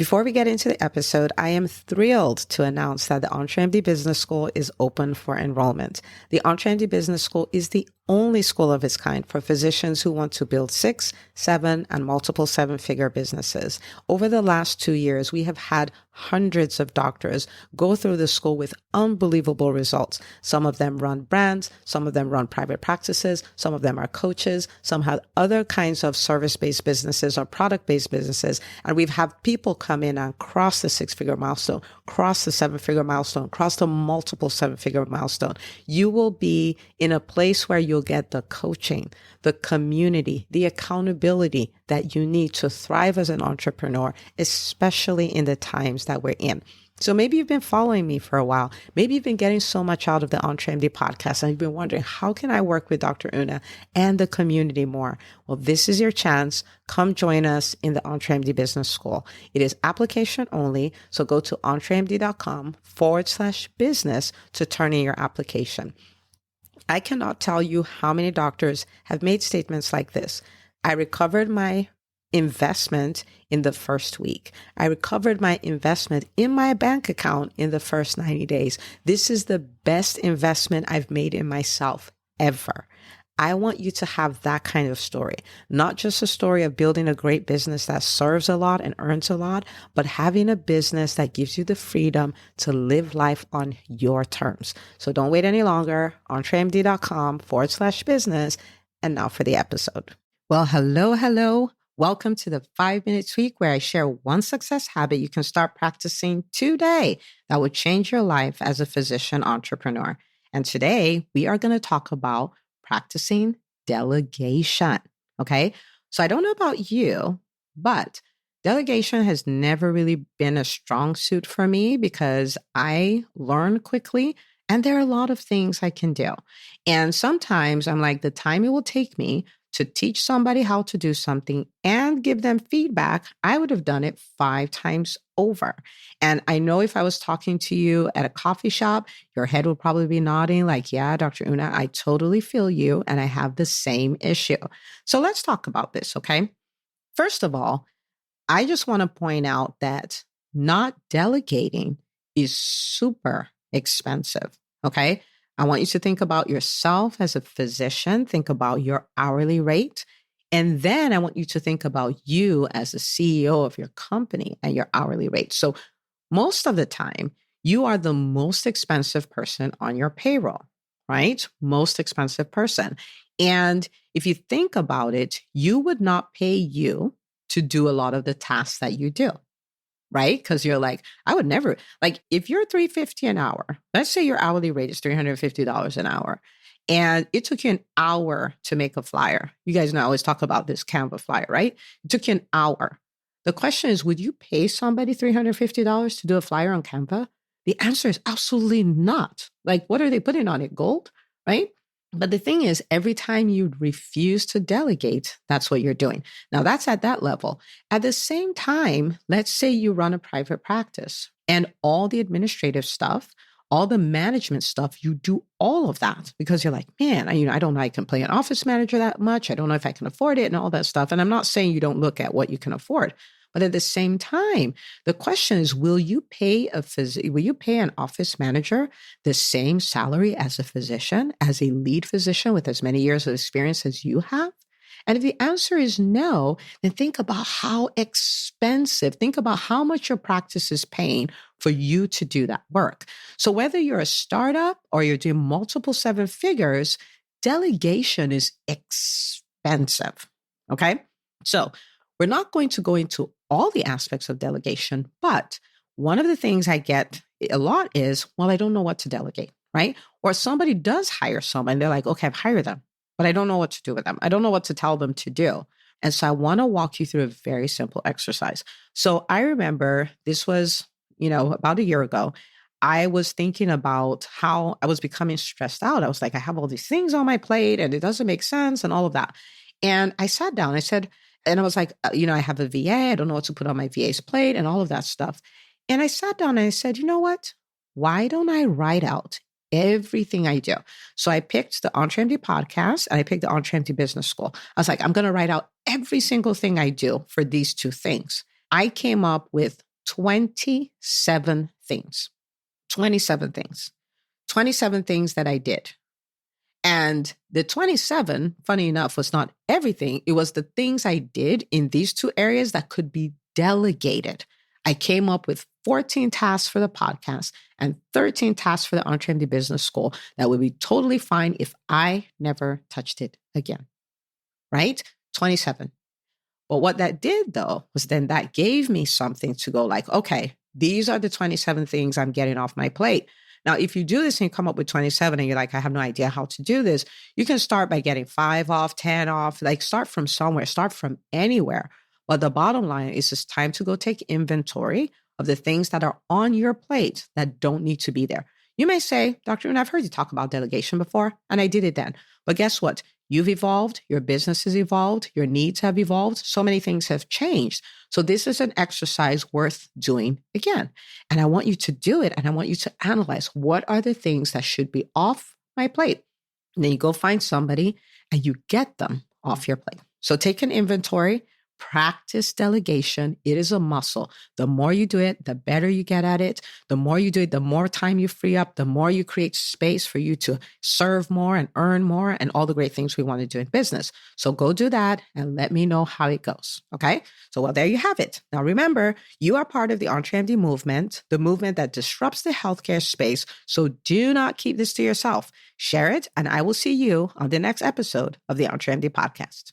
Before we get into the episode, I am thrilled to announce that the EntreMD Business School is open for enrollment. The EntreMD Business School is the only school of its kind for physicians who want to build 6, 7, and multiple 7-figure businesses. Over the last 2 years, we have had hundreds of doctors go through the school with unbelievable results. Some of them run brands, some of them run private practices, some of them are coaches, some have other kinds of service-based businesses or product-based businesses. And we've had people come in and cross the 6-figure milestone, cross the 7-figure milestone, cross the multiple 7-figure milestone. You will be in a place where you'll get the coaching, the community, the accountability that you need to thrive as an entrepreneur, especially in the times that we're in. So maybe you've been following me for a while. Maybe you've been getting so much out of the EntreMD podcast and you've been wondering, how can I work with Dr. Una and the community more? Well, this is your chance. Come join us in the EntreMD Business School. It is application only. So go to entremd.com/business to turn in your application. I cannot tell you how many doctors have made statements like this. I recovered my investment in the first week. I recovered my investment in my bank account in the first 90 days. This is the best investment I've made in myself ever. I want you to have that kind of story, not just a story of building a great business that serves a lot and earns a lot, but having a business that gives you the freedom to live life on your terms. So don't wait any longer. entremd.com/business. And now for the episode. Well, hello. Welcome to the 5-Minute Tweak, where I share one success habit you can start practicing today that will change your life as a physician entrepreneur. And today we are going to talk about practicing delegation. Okay. So I don't know about you, but delegation has never really been a strong suit for me because I learn quickly and there are a lot of things I can do. And sometimes I'm like, the time it will take me to teach somebody how to do something and give them feedback, I would have done it 5 times over. And I know if I was talking to you at a coffee shop, your head would probably be nodding like, yeah, Dr. Una, I totally feel you. And I have the same issue. So let's talk about this, okay? First of all, I just want to point out that not delegating is super expensive, okay? I want you to think about yourself as a physician, think about your hourly rate. And then I want you to think about you as a CEO of your company and your hourly rate. So most of the time, you are the most expensive person on your payroll, right? Most expensive person. And if you think about it, you would not pay you to do a lot of the tasks that you do. Right? Because you're like, I would never, like if you're $350 an hour, let's say your hourly rate is $350 an hour, and it took you an hour to make a flyer. You guys know I always talk about this Canva flyer, right? It took you an hour. The question is, would you pay somebody $350 to do a flyer on Canva? The answer is absolutely not. Like, what are they putting on it? Gold, right? But the thing is, every time you refuse to delegate, that's what you're doing. Now, that's at that level. At the same time, let's say you run a private practice and all the administrative stuff, all the management stuff, you do all of that because you're like, man, I don't know I can play an office manager that much. I don't know if I can afford it and all that stuff. And I'm not saying you don't look at what you can afford. But at the same time, the question is, will you pay an office manager the same salary as a physician, as a lead physician with as many years of experience as you have? And if the answer is no, then think about how much your practice is paying for you to do that work. So whether you're a startup or you're doing multiple 7 figures, delegation is expensive. Okay. So we're not going to go into all the aspects of delegation, but one of the things I get a lot is, well, I don't know what to delegate, right? Or somebody does hire someone, they're like, okay, I've hired them, but I don't know what to do with them. I don't know what to tell them to do. And so I want to walk you through a very simple exercise. So I remember this was, about a year ago, I was thinking about how I was becoming stressed out. I was like, I have all these things on my plate and it doesn't make sense and all of that. And I sat down, and I was like, I have a VA. I don't know what to put on my VA's plate and all of that stuff. And I sat down and I said, you know what? Why don't I write out everything I do? So I picked the EntreMD podcast and I picked the EntreMD Business School. I was like, I'm going to write out every single thing I do for these 2 things. I came up with 27 things. 27 things. 27 things that I did. And the 27, funny enough, was not everything. It was the things I did in these two areas that could be delegated. I came up with 14 tasks for the podcast and 13 tasks for the EntreMD Business School that would be totally fine if I never touched it again. Right? 27. But what that did though, was then that gave me something to go like, okay, these are the 27 things I'm getting off my plate. Now, if you do this and you come up with 27 and you're like, I have no idea how to do this, you can start by getting 5 off, 10 off, like start from somewhere, start from anywhere. But the bottom line is it's time to go take inventory of the things that are on your plate that don't need to be there. You may say, Dr. Una, I've heard you talk about delegation before, and I did it then. But guess what? You've evolved, your business has evolved, your needs have evolved, so many things have changed. So this is an exercise worth doing again. And I want you to do it, and I want you to analyze what are the things that should be off my plate. And then you go find somebody and you get them off your plate. So take an inventory. Practice delegation. It is a muscle. The more you do it, the better you get at it. The more you do it, the more time you free up, the more you create space for you to serve more and earn more and all the great things we want to do in business. So go do that and let me know how it goes. Okay. So, well, there you have it. Now, remember, you are part of the EntreMD movement, the movement that disrupts the healthcare space. So do not keep this to yourself. Share it, and I will see you on the next episode of the EntreMD podcast.